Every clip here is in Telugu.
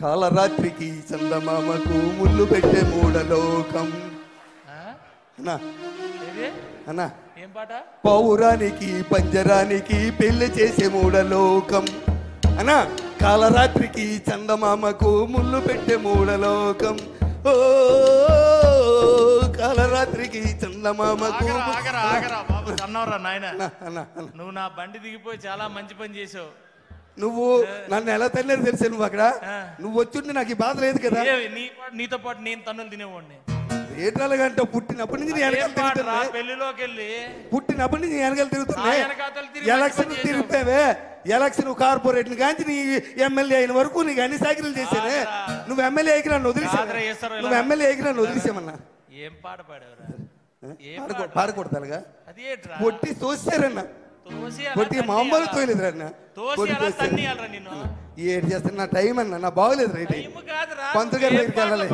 కాలరాత్రికి చందమామకు ముళ్ళు పెట్టే మూడలోకం అన్నా అన్నా ఏం పాట? పౌరానికి పంజరానికి పెళ్లి చేసే మూడలోకం అన్నా. కాలరాత్రికి చందమామకు ముళ్ళు పెట్టే మూడలోకం. ఓ కాలరాత్రికి చందమామకు. అన్నవరా నాయన, నువ్వు నా బండి దిగిపోయి చాలా మంచి పని చేసావు. నువ్వు నన్ను ఎలా తల్లేదు తెలుసా? నువ్వు అక్కడ నువ్వు వచ్చుంటే నాకు ఈ బాధ లేదు కదా. నీతో పాటు నేను తన్నులు తినేవాడిని. ఏటాలగంట పుట్టినప్పటి నుంచి పెళ్లిలోకి వెళ్ళి పుట్టినప్పటి నుంచి వెనకాల తిరుగుతున్నాయి. ఎలక్షన్ తిరిగిపోయావే, ఎలక్షన్ కార్పొరేట్ కాంచి నీ ఎమ్మెల్యే అయిన వరకు నీకు అన్ని సాకిరీలు చేశానే. నువ్వు ఎమ్మెల్యే అయికి నన్ను వదిలేసా, నువ్వు ఎమ్మెల్యే అయికి నన్ను వదిలేసామన్నా. ఏం పాట పాడేవరా? పాడకూడతాలుగా పొట్టి తోసారన్నా, పొట్టి మామూలు తోయలేదురన్నా. ఏడు చేస్తాను, నా టైం అన్నా, నా బాగోలేదు. రైట్ పంతులు గారి దగ్గరికి వెళ్ళాలి,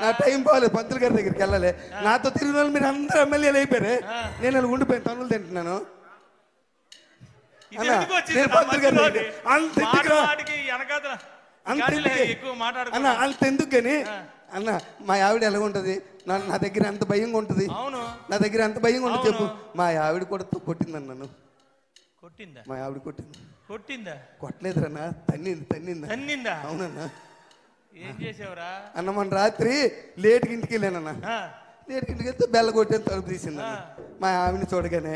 నా టైం బాగోలేదు. పంతులు గారి దగ్గరికి వెళ్ళాలి. నాతో తిరిగిన వాళ్ళు మీరు అందరూ ఎమ్మెల్యేలు అయిపోయారు, నేను అలా ఉండిపోయాను, తనులు తింటున్నాను. నేను పంతులు గారి దగ్గర అంతెందుకు కానీ అన్న, మా ఆవిడ ఎలా ఉంటది? నా దగ్గర ఎంత భయంగా ఉంటది, నా దగ్గర ఎంత భయంగా ఉంటుంది చెప్పు. మా ఆవిడ కూడా కొట్టింది నన్ను. కొట్టిందా? మా ఆవిడ కొట్టింది. కొట్టిందా? కొట్టలేదురన్నా, తన్నిందా. అవునన్నా. ఏం చేసావురా అన్న? మన రాత్రి లేట్కి ఇంటికి వెళ్ళానన్నా. లేట్కి ఇంటికి వెళ్తే బెల్ల కొట్టేది, తలుపు తీసింది. మా ఆవిడని చూడగానే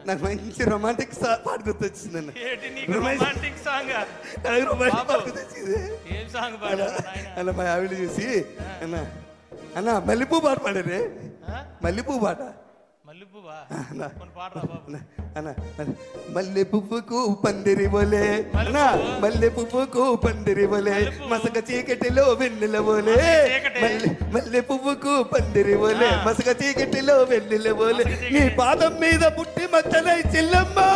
నాకు మంచి రొమాంటిక్ పాట గుర్తొచ్చిందండి. అన్న మా ఆవిడ చూసి అన్న అన్న మల్లెపూ పాట పాడారే. మల్లెపూ పాట. మల్లె పువ్వుకు పందిరి బోలే అన్నా, మల్లె పువ్వుకు పందిరి బోలే, మసక చీకటిలో వెన్నెల బోలే. మల్లె పువ్వుకు పందిరి బోలే, మసక చీకటిలో వెన్నెల బోలే, నీ పాదం మీద పుట్టి మచ్చలై చెల్లమ్మా.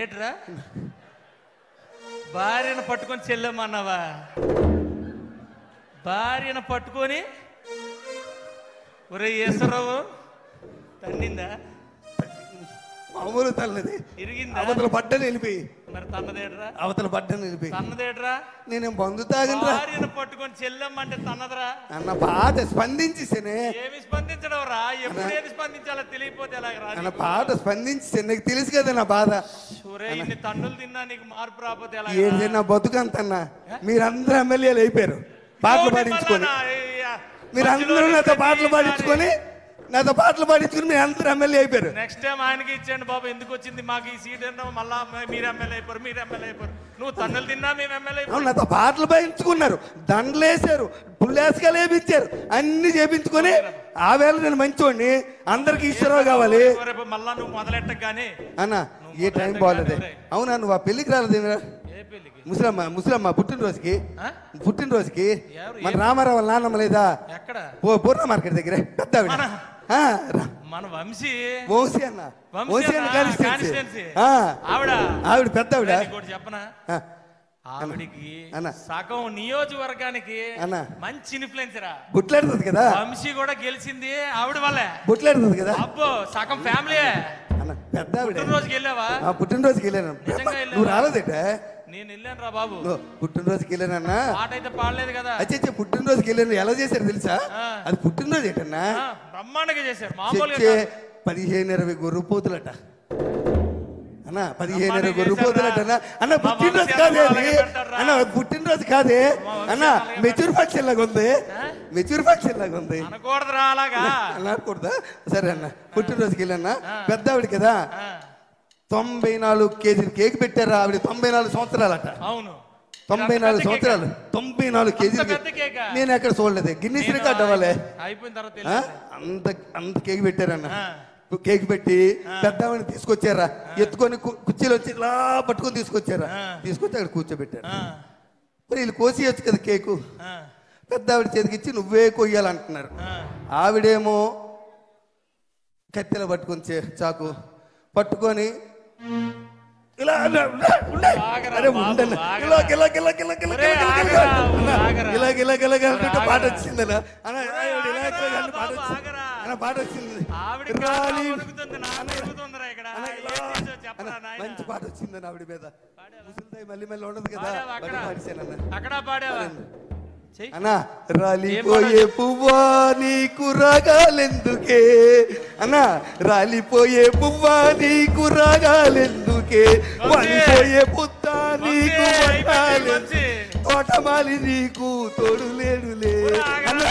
ఏట్రా భార్యను పట్టుకొని చెల్లమ్మన్నావా? భార్యను పట్టుకొని ఒరే ఈశ్వరరావు తన్నిందా? మామూలు తల్లది, ఇరిగిందా? అవతల పడ్డని వెళ్ళిపోయి. మరి తన్నదేట్రా? అవతల పడ్డని వెళ్ళిపోయి. తన్నదేట్రా? నేనేం బంధు తాగను. భార్యను పట్టుకొని చెల్లమ్మంటే తన్నదరా అన్న. పాట స్పందించేసేనే. ఏమి స్పందించడం రా? ఎప్పుడేది స్పందించాలో తెలియపోతే ఎలాగరా? అన్న పాట స్పందించేసే, నీకు తెలుసు కదా నా బాధ. ఇన్ని తన్నులు తిన్నా నీకు మార్పు రాకపోతే ఎలా? ఏంటి నా బతుకంతన్నా, మీరందరూ ఎమ్మెల్యేలు అయిపోయారు పాటలు పాడించుకొని. మీరందరూ నాతో పాటలు పాడించుకొని మీరు అందరూ ఎమ్మెల్యే అయిపోయారు. నెక్స్ట్ టైం ఆయనకి ఇచ్చేయండి బాబు. ఎందుకు వచ్చింది మాకు ఈ సీట్? మళ్ళా మీరు ఎమ్మెల్యే అయిపోరు, మీరు ఎమ్మెల్యే అయిపోరు. నువ్వు తన్నులు తిన్నా మేము ఎమ్మెల్యే అయిపోయాం. నాతో పాటలు పాడించుకున్నారు, దండలు వేసారు, పుల్లేసుకాలు వేపించారు, అన్ని చేపించుకొని ఆ వేళ నేను మంచోడిని, అందరికి ఈశ్వరరావు కావాలి. మళ్ళా నువ్వు మొదలెట్టగానే అన్న ఏ టైం బాగోలేదే. అవునా, నువ్వు ఆ పెళ్లికి రాలేదు? ముసలమ్మ పుట్టినరోజుకి మన రామారావు నాన్నమ్మ లేదా? పూర్ణ మార్కెట్ దగ్గర పెద్ద మన వంశీ అన్న. ఆవిడ పెద్ద ఆవిడ. చెప్పనా, ఆవిడికి సగం నియోజకవర్గానికి మంచి ఇన్ఫ్లుయెన్సర్. బుట్లాడుతుంది కదా. వంశీ కూడా గెలిచింది ఆవిడ వల్లే. బుట్లాడుతుంది కదా. అబ్బో సగం ఫ్యామిలీ. పెద్ద ఆవిడ. పుట్టినరోజుకి వెళ్ళావా? పుట్టినరోజుకి వెళ్ళాను. నువ్వు రాలేదేట? నేను వెళ్ళాను రా బాబు. పుట్టినరోజుకి వెళ్ళానన్నా. పాట అయితే పాడలేదు కదా. అచ్చే పుట్టినరోజుకి వెళ్ళాను. ఎలా చేశారు తెలుసా? అది పుట్టినరోజు ఏంటన్నా, బ్రహ్మాండంగా చేశారు. మామూలుగా 15-20 గొర్రెపోతులట అన్న. 15-20 గొర్రెపోతులట అన్న. పుట్టినరోజు కాదే అది అన్న, పుట్టినరోజు కాదే అన్న. మెచ్యూర్ ఫంక్షన్ లాగా ఉంది, మెచ్యూర్ ఫంక్షన్ లాగా ఉంది. అనకూడదురా అలాగా. అనకూడదా? సరే అన్న, పుట్టినరోజుకి వెళ్ళానా. పెద్ద ఆవిడ కదా, 94 కేజీలు కేక్ పెట్టారా ఆవిడ. 94 సంవత్సరాలట. అవును, 94 సంవత్సరాలు, 94 కేజీలు. నేను ఎక్కడ చూడలేదు, గిన్నీస్ రికార్డ్ అవ్వాలి. అయిపోయిన తర్వాత అంత కేక్ పెట్టారన్న. కేక్ పెట్టి పెద్ద ఆవిడని తీసుకొచ్చారా, ఎత్తుకొని కుర్చీలో వచ్చి ఇలా పట్టుకొని తీసుకొచ్చారా, తీసుకొచ్చి అక్కడ కూర్చోబెట్టారు. మరి వీళ్ళు కోసేయచ్చు కదా కేకు. పెద్ద ఆవిడ చేతికి ఇచ్చి నువ్వే కొయ్యాలంటున్నారు. ఆవిడేమో కత్తెల పట్టుకొని చాకు పట్టుకొని ఇలా పాట వచ్చింది. పాట వచ్చింది. అక్కడ అన్న, ఇలా. ఏం చేసావు చెప్పరా అన్న, నాయనా? మంచి పాట వచ్చిందని ఆవిడ మీద పాడావా? ముసలిదాయి మళ్ళీ మళ్ళీ ఉండదు కదా పాడావా అక్కడ? బడి పాడిశానన్న. అక్కడ పాడావా చెయ్. అన్నా రాలిపోయే పువ్వా నీకు రాగాలెందుకే అన్నా రాలిపోయే పువ్వా నీకు రాగాలెందుకే వాలిపోయే పుత్త నీకు వట్టాలెందుకే? తోటమాలి నీకు తోడు లేడులే అన్నా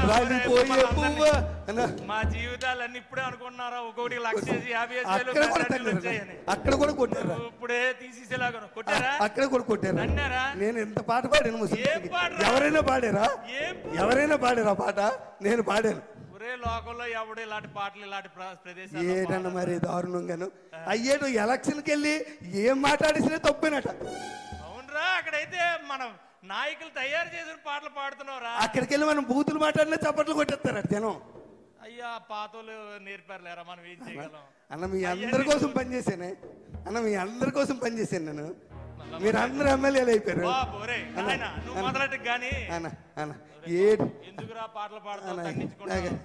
రాలిపోయే పువ్వా అన్నా. మా జీవితాలన్నీ ఇప్పుడే అనుకుంటున్నారా ఒక్కొక్కటి 1,50,000 అక్కడ కూడా మెజారిటీలు కొట్టారు వచ్చాయని అక్కడ కూడా కొట్టారా ఇప్పుడే తీసేసేలాగా కొట్టారా అక్కడ కూడా కొట్టారా అన్నారా నేను ఎంత పాట పాడాను ముసలి ఏం పాడరా? ఎవరైనా పాడారా ఏం ఎవరైనా పాడారా పాట నేను పాడాను ఒరే లోకంలో ఎవడు ఇలాంటి పాటలు ఇలాంటి ప్రదేశాలు ఏటన్నా మరి దారుణంగాను అయ్యేటు ఎలక్షన్కి వెళ్ళి ఏం మాట్లాడేసినా తప్పేనట అవునరా అక్కడైతే మనం నాయకులు తయారు చేసిన పాటలు పాడుతున్నావురా అక్కడికి వెళ్ళి మనం బూతులు మాట్లాడినా చప్పట్లు కొట్టేస్తారట జనం అయ్యా పాతోలు నేర్పారులేరా మనం ఏం చేయగలం అన్న మీ అందరి కోసం పనిచేసానే అన్న మీ అందరి కోసం పనిచేశాను నేను మీరు అందరు ఎమ్మెల్యేలు అయిపోయారు ఒరే నాయనా నువ్వు మొదలెట్టు గాని అన్న అన్న ఏ ఎందుకురా పాటలు పాడుతావు అన్న తగ్గించుకుంటా